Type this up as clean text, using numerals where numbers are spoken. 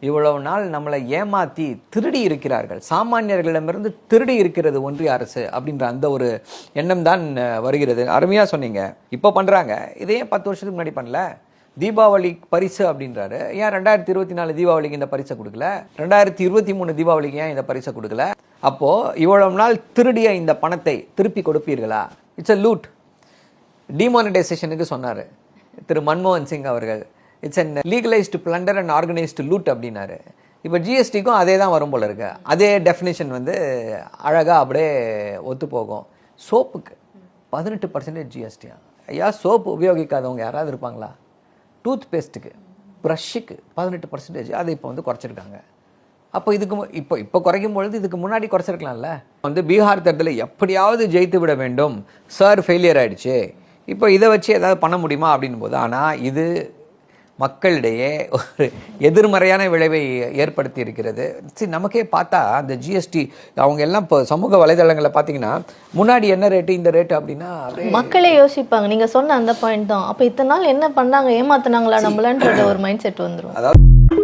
இவ்வளவு நாள் நம்மளை ஏமாற்றி திருடி இருக்கிறார்கள், சாமானியர்களிடமிருந்து திருடி இருக்கிறது ஒன்றிய அரசு அப்படின்ற அந்த ஒரு எண்ணம் தான் வருகிறது. அருமையாக சொன்னீங்க. இப்போ பண்ணுறாங்க, இதையே 10 வருஷத்துக்கு முன்னாடி பண்ணல. தீபாவளி பரிசு அப்படின்றாரு, ஏன் 2024 தீபாவளிக்கு இந்த பரிசை கொடுக்கல? 2023 தீபாவளிக்கு ஏன் இந்த பரிசை கொடுக்கல? அப்போது இவ்வளவு நாள் திருடிய இந்த பணத்தை திருப்பி கொடுப்பீர்களா? It's a loot. டிமானிட்டைசேஷனுக்கு சொன்னார் திரு மன்மோகன் சிங் அவர்கள், it's an legalised blunder and organised loot அப்படின்னாரு. இப்போ ஜிஎஸ்டிக்கும் அதே தான் வரும் போல இருக்கு. அதே டெஃபினேஷன் வந்து அழகாக அப்படியே ஒத்து போகும். சோப்புக்கு 18% ஜிஎஸ்டியா? ஐயா, சோப்பு உபயோகிக்காதவங்க யாராவது இருப்பாங்களா? டூத் பேஸ்ட்டுக்கு, ப்ரஷ்ஷுக்கு 18%, அதை இப்போ வந்து குறைச்சிருக்காங்க. அப்போ இதுக்கு இப்போ குறைக்கும் பொழுது இதுக்கு முன்னாடி குறைச்சிருக்கலாம்ல. வந்து பீகார் தேர்தலை எப்படியாவது ஜெயித்து விட வேண்டும், சார் ஃபெயிலியர் ஆகிடுச்சு, இப்போ இதை வச்சு ஏதாவது பண்ண முடியுமா அப்படின் போது, ஆனால் இது மக்களிடையே ஒரு எதிர்மறையான விளைவை ஏற்படுத்தி இருக்கிறது. சரி, நமக்கே பார்த்தா அந்த ஜிஎஸ்டி அவங்க எல்லாம் இப்போ சமூக வலைதளங்களில் பார்த்தீங்கன்னா முன்னாடி என்ன ரேட்டு இந்த ரேட்டு அப்படின்னா மக்களே யோசிப்பாங்க. நீங்கள் சொன்ன அந்த பாயிண்ட் தான். அப்போ இத்தனை நாள் என்ன பண்ணாங்க, ஏமாத்தினாங்களா நம்மளன்ற ஒரு மைண்ட் செட் வந்துடும். அதாவது